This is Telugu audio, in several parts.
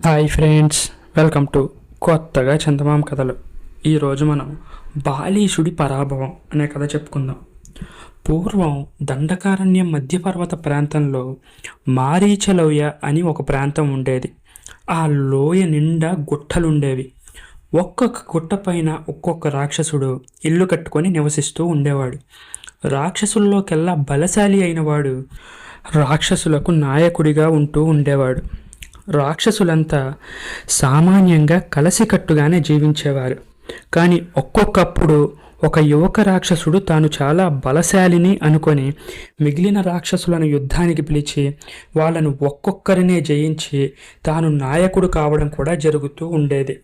హాయ్ ఫ్రెండ్స్, వెల్కమ్ టు కొత్తగా చందమామ కథలు. ఈరోజు మనం బాలీషుడి పరాభవం అనే కథ చెప్పుకుందాం. పూర్వం దండకారణ్యం మధ్య పర్వత ప్రాంతంలో మారీచలోయ అని ఒక ప్రాంతం ఉండేది. ఆ లోయ నిండా గుట్టలుండేవి. ఒక్కొక్క గుట్ట పైన ఒక్కొక్క రాక్షసుడు ఇల్లు కట్టుకొని నివసిస్తూ ఉండేవాడు. రాక్షసుల్లోకెల్లా బలశాలి అయినవాడు రాక్షసులకు నాయకుడిగా ఉంటూ ఉండేవాడు. రాక్షసులంతా సామాన్యంగా కలసికట్టుగానే జీవించేవారు. కానీ ఒక్కొక్కప్పుడు ఒక యువక రాక్షసుడు తాను చాలా బలశాలిని అనుకొని మిగిలిన రాక్షసులను యుద్ధానికి పిలిచి వాళ్ళను ఒక్కొక్కరినే జయించి తాను నాయకుడు కావడం కూడా జరుగుతూ ఉండేది.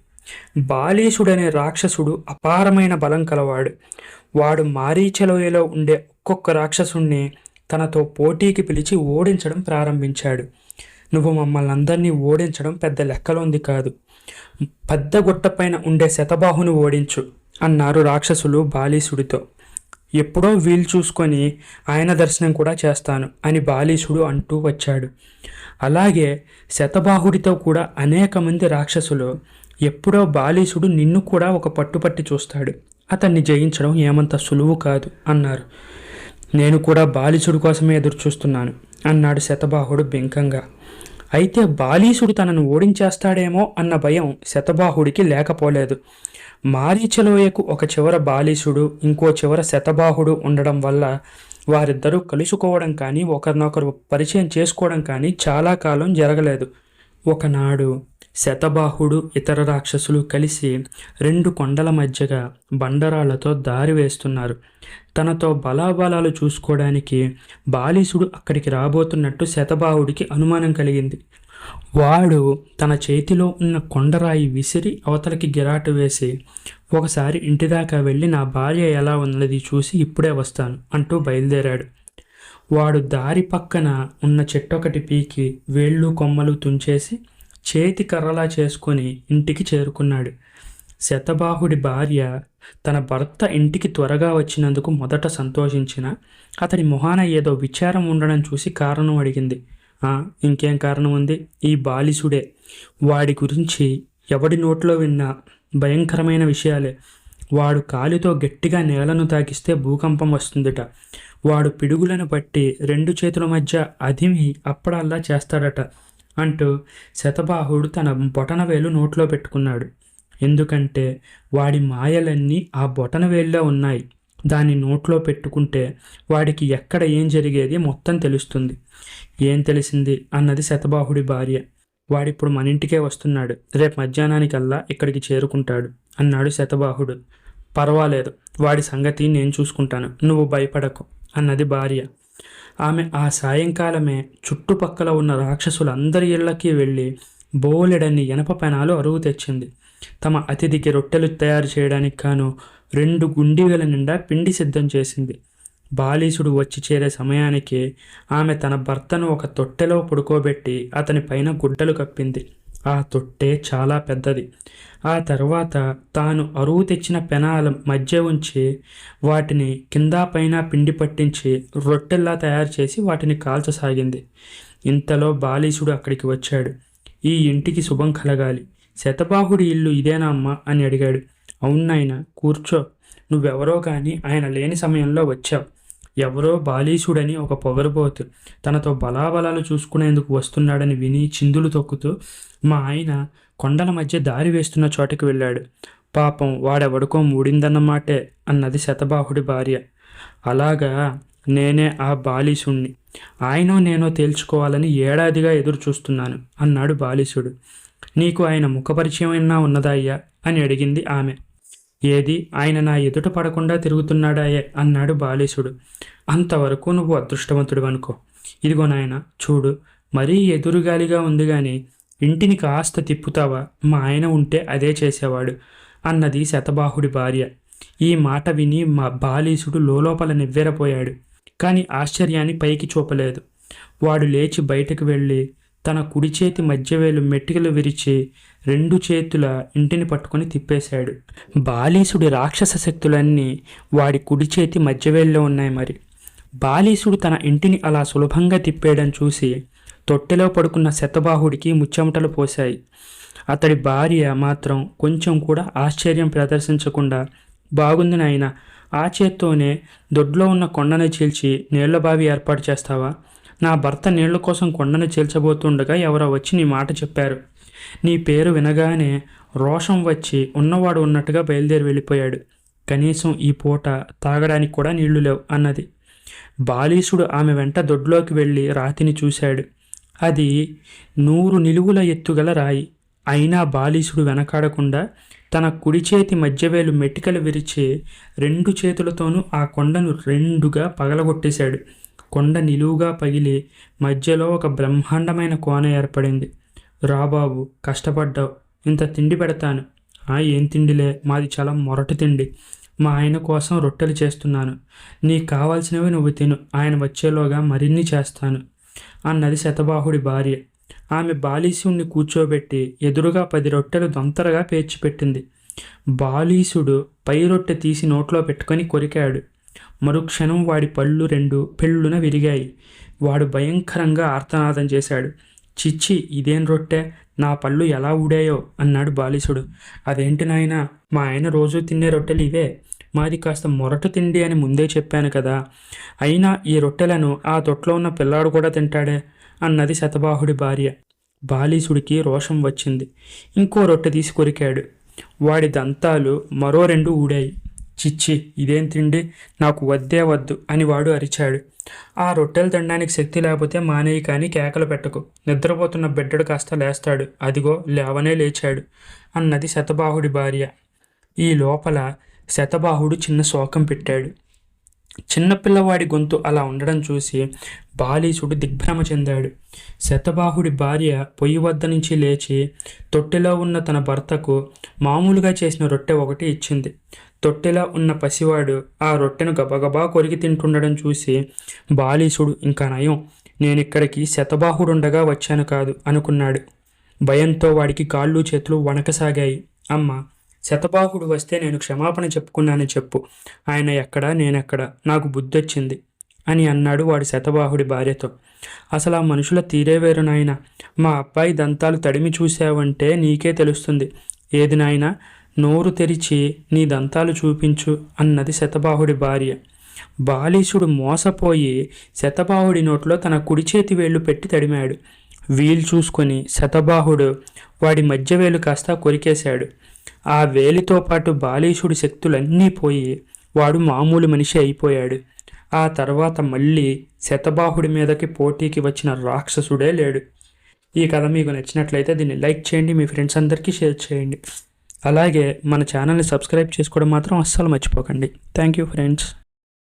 బాలీసుడనే రాక్షసుడు అపారమైన బలం కలవాడు. వాడు మారీచలోయలో ఉండే ఒక్కొక్క రాక్షసుణ్ణి తనతో పోటీకి పిలిచి ఓడించడం ప్రారంభించాడు. నువ్వు మమ్మల్ని అందరినీ ఓడించడం పెద్ద లెక్కలోంది కాదు. పెద్ద గుట్టపైన ఉండే శతబాహుని ఓడించు అన్నారు రాక్షసులు బాలీసుడితో. ఎప్పుడో వీలు చూసుకొని ఆయన దర్శనం కూడా చేస్తాను అని బాలీసుడు అంటూ వచ్చాడు. అలాగే శతబాహుడితో కూడా అనేక మంది రాక్షసులు ఎప్పుడో బాలీసుడు నిన్ను కూడా ఒక పట్టుపట్టి చూస్తాడు, అతన్ని జయించడం ఏమంత సులువు కాదు అన్నారు. నేను కూడా బాలీసుడి కోసమే ఎదురు చూస్తున్నాను అన్నాడు శతబాహుడు బెంకంగా. అయితే బాలీసుడు తనను ఓడించేస్తాడేమో అన్న భయం శతబాహుడికి లేకపోలేదు. మారీచలోయకు ఒక చివర బాలీసుడు, ఇంకో చివర శతబాహుడు ఉండడం వల్ల వారిద్దరూ కలుసుకోవడం కానీ ఒకరినొకరు పరిచయం చేసుకోవడం కానీ చాలా కాలం జరగలేదు. ఒకనాడు శతబాహుడు ఇతర రాక్షసులు కలిసి రెండు కొండల మధ్యగా బండరాళ్లతో దారి వేస్తున్నారు. తనతో బలాబలాలు చూసుకోవడానికి బాలీసుడు అక్కడికి రాబోతున్నట్టు శతబాహుడికి అనుమానం కలిగింది. వాడు తన చేతిలో ఉన్న కొండరాయి విసిరి అవతలకి గిరాటు వేసి, ఒకసారి ఇంటిదాకా వెళ్ళి నా భార్య ఎలా ఉన్నది చూసి ఇప్పుడే వస్తాను అంటూ బయలుదేరాడు. వాడు దారి పక్కన ఉన్న చెట్టొకటి పీకి వేళ్ళు కొమ్మలు తుంచేసి చేతి కర్రలా చేసుకొని ఇంటికి చేరుకున్నాడు. శతబాహుడి భార్య తన భర్త ఇంటికి త్వరగా వచ్చినందుకు మొదట సంతోషించిన, అతడి మొహాన ఏదో విచారం ఉండడం చూసి కారణం అడిగింది. ఇంకేం కారణం ఉంది, ఈ బాలీసుడే. వాడి గురించి ఎవడి నోట్లో విన్నా భయంకరమైన విషయాలే. వాడు కాలితో గట్టిగా నేలను తాకిస్తే భూకంపం వస్తుందట. వాడు పిడుగులను బట్టి రెండు చేతుల మధ్య అదిమి అప్పడల్లా చేస్తాడట అంటూ శతబాహుడు తన బొటనవేలు నోట్లో పెట్టుకున్నాడు. ఎందుకంటే వాడి మాయలన్నీ ఆ బొటనవేలులో ఉన్నాయి. దాన్ని నోట్లో పెట్టుకుంటే వాడికి ఎక్కడ ఏం జరిగేది మొత్తం తెలుస్తుంది. ఏం తెలిసింది అన్నది శతబాహుడి భార్య. వాడిప్పుడు మన ఇంటికే వస్తున్నాడు, రేపు మధ్యాహ్నానికల్లా ఇక్కడికి చేరుకుంటాడు అన్నాడు శతబాహుడు. పర్వాలేదు, వాడి సంగతి నేను చూసుకుంటాను, నువ్వు భయపడకు అన్నది భార్య. ఆమె ఆ సాయంకాలమే చుట్టుపక్కల ఉన్న రాక్షసులందరి ఇళ్లకి వెళ్ళి బోలెడన్ని ఇనప పెనాలు అరువు తెచ్చింది. తమ అతిథికి రొట్టెలు తయారు చేయడానికి గాను 2 గుండీల నిండా పిండి సిద్ధం చేసింది. బాలీసుడు వచ్చి చేరే సమయానికి ఆమె తన భర్తను ఒక తొట్టెలో పడుకోబెట్టి అతని పైన గుడ్డలు కప్పింది. ఆ తొట్టె చాలా పెద్దది. ఆ తర్వాత తాను అరువు తెచ్చిన పెనాల మధ్య ఉంచి వాటిని కింద పైన పిండి పట్టించి రొట్టెల్లా తయారు చేసి వాటిని కాల్చసాగింది. ఇంతలో బాలీసుడు అక్కడికి వచ్చాడు. ఈ ఇంటికి శుభం కలగాలి. శతబాహుడి ఇల్లు ఇదేనా అమ్మా అని అడిగాడు. అవునాయన, కూర్చో. నువ్వెవరో కానీ ఆయన లేని సమయంలో వచ్చావు. ఎవరో బాలీసుడని ఒక పొగరుబోతు తనతో బలాబలాలు చూసుకునేందుకు వస్తున్నాడని విని చిందులు తొక్కుతూ మా ఆయన కొండల మధ్య దారి వేస్తున్న చోటకి వెళ్ళాడు. పాపం వాడెవడుకో మూడిందన్నమాటే అన్నది శతబాహుడి భార్య. అలాగా, నేనే ఆ బాలీసుణ్ణి. ఆయనో నేనో తేల్చుకోవాలని ఏడాదిగా ఎదురు చూస్తున్నాను అన్నాడు బాలీసుడు. నీకు ఆయన ముఖపరిచయం అయినా ఉన్నదా అయ్యా అని అడిగింది ఆమె. ఏది, ఆయన నా ఎదుట పడకుండా తిరుగుతున్నాడాయే అన్నాడు బాలీసుడు. అంతవరకు నువ్వు అదృష్టవంతుడు అనుకో. ఇదిగో నాయన చూడు, మరీ ఎదురుగాలిగా ఉంది గాని ఇంటిని కాస్త తిప్పుతావా, మా ఆయన ఉంటే అదే చేసేవాడు అన్నది శతబాహుడి భార్య. ఈ మాట విని మా బాలీసుడు లోలోపల నివ్వెరపోయాడు. కానీ ఆశ్చర్యాన్ని పైకి చూపలేదు. వాడు లేచి బయటకు వెళ్ళి తన కుడి చేతి మధ్యవేలు మెట్టికలు విరిచి 2 చేతుల ఇంటిని పట్టుకొని తిప్పేశాడు. బాలీసుడి రాక్షస శక్తులన్నీ వాడి కుడి చేతి మధ్యవేల్లో ఉన్నాయి. మరి బాలీసుడు తన ఇంటిని అలా సులభంగా తిప్పేయడం చూసి తొట్టెలో పడుకున్న శతబాహుడికి ముచ్చెమటలు పోశాయి. అతడి భార్య మాత్రం కొంచెం కూడా ఆశ్చర్యం ప్రదర్శించకుండా, బాగుంది నాయనా, ఆ చేత్తోనే దొడ్లో ఉన్న కొండను చీల్చి నీళ్ల బావి ఏర్పాటు చేస్తావా? నా భర్త నీళ్ల కోసం కొండను చీల్చబోతుండగా ఎవరో వచ్చి నీ మాట చెప్పారు. నీ పేరు వినగానే రోషం వచ్చి ఉన్నవాడు ఉన్నట్టుగా బయలుదేరి వెళ్ళిపోయాడు. కనీసం ఈ పూట తాగడానికి కూడా నీళ్లు లేవు అన్నది. బాలీసుడు ఆమె వెంట దొడ్లోకి వెళ్ళి రాతిని చూశాడు. అది 100 నిలువుల ఎత్తుగల రాయి. అయినా బాలీసుడు వెనకాడకుండా తన కుడి చేతి మధ్యవేలు మెటికలు విరిచి 2 చేతులతోనూ ఆ కొండను 2గా పగలగొట్టేశాడు. కొండ నిలువుగా పగిలి మధ్యలో ఒక బ్రహ్మాండమైన కోన ఏర్పడింది. రాబాబు, కష్టపడ్డావు, ఇంత తిండి పెడతాను. ఏం తిండిలే, మాది చాలా మొరటి తిండి. మా ఆయన కోసం రొట్టెలు చేస్తున్నాను. నీకు కావాల్సినవి నువ్వు తిను, ఆయన వచ్చేలోగా మరిన్ని చేస్తాను అన్నది శతబాహుడి భార్య. ఆమె బాలీసుడిని కూర్చోబెట్టి ఎదురుగా 10 రొట్టెలు దొంతరగా పేర్చిపెట్టింది. బాలీసుడు పై రొట్టె తీసి నోట్లో పెట్టుకొని కొరికాడు. మరుక్షణం వాడి పళ్ళు 2 పెళ్ళున విరిగాయి. వాడు భయంకరంగా ఆర్తనాదం చేశాడు. చిచ్చి, ఇదేం రొట్టె, నా పళ్ళు ఎలా ఊడాయో అన్నాడు బాలీసుడు. అదేంటి నాయనా, మా ఆయన రోజూ తినే రొట్టెలు ఇవే. మాది కాస్త మొరటు తిండి అని ముందే చెప్పాను కదా. అయినా ఈ రొట్టెలను ఆ తొట్లో ఉన్న పిల్లాడు కూడా తింటాడే అన్నది శతబాహుడి భార్య. బాలీసుడికి రోషం వచ్చింది. ఇంకో రొట్టె తీసి కొరికాడు. వాడి దంతాలు మరో 2 ఊడాయి. చిచ్చి, ఇదేం తిండి, నాకు వద్దే వద్దు అని వాడు అరిచాడు. ఆ రొట్టెలు తినడానికి శక్తి లేకపోతే మానేయి, కానీ కేకలు పెట్టకు. నిద్రపోతున్న బిడ్డడు కాస్త లేస్తాడు. అదిగో లేవనే లేచాడు అన్నది శతబాహుడి భార్య. ఈ లోపల శతబాహుడు చిన్న శోకం పెట్టాడు. చిన్నపిల్లవాడి గొంతు అలా ఉండడం చూసి బాలీసుడు దిగ్భ్రమ చెందాడు. శతబాహుడి భార్య పొయ్యి వద్ద నుంచి లేచి తొట్టెలో ఉన్న తన భర్తకు మామూలుగా చేసిన రొట్టె ఒకటి ఇచ్చింది. తొట్టెలో ఉన్న పసివాడు ఆ రొట్టెను గబగబా కొరికి తింటుండడం చూసి బాలీసుడు, ఇంకా నయం, నేనిక్కడికి శతబాహుడుండగా వచ్చాను కాదు అనుకున్నాడు. భయంతో వాడికి కాళ్ళు చేతులు వణకసాగాయి. అమ్మ, శతబాహుడు వస్తే నేను క్షమాపణ చెప్పుకున్నానని చెప్పు. ఆయన ఎక్కడా, నేనెక్కడా, నాకు బుద్ధొచ్చింది అని అన్నాడు వాడు శతబాహుడి భార్యతో. అసలు ఆ మనుషుల తీరే వేరు నాయన. మా అబ్బాయి దంతాలు తడిమి చూసావంటే నీకే తెలుస్తుంది. ఏది నాయనా, నోరు తెరిచి నీ దంతాలు చూపించు అన్నది శతబాహుడి భార్య. బాలీసుడు మోసపోయి శతబాహుడి నోట్లో తన కుడి చేతి వేళ్లు పెట్టి తడిమాడు. వీలు చూసుకొని శతబాహుడు వాడి మధ్య వేలు కాస్త కొరికేశాడు. ఆ వేలితో పాటు బాలీసుడి శక్తులన్నీ పోయి వాడు మామూలు మనిషి అయిపోయాడు. ఆ తర్వాత మళ్ళీ శతబాహుడి మీదకి పోటీకి వచ్చిన రాక్షసుడే లేడు. ఈ కథ మీకు నచ్చినట్లయితే దీన్ని లైక్ చేయండి, మీ ఫ్రెండ్స్ అందరికీ షేర్ చేయండి. అలాగే మన ఛానల్ని సబ్స్క్రైబ్ చేసుకోవడం మాత్రం అస్సలు మర్చిపోకండి. Thank you friends.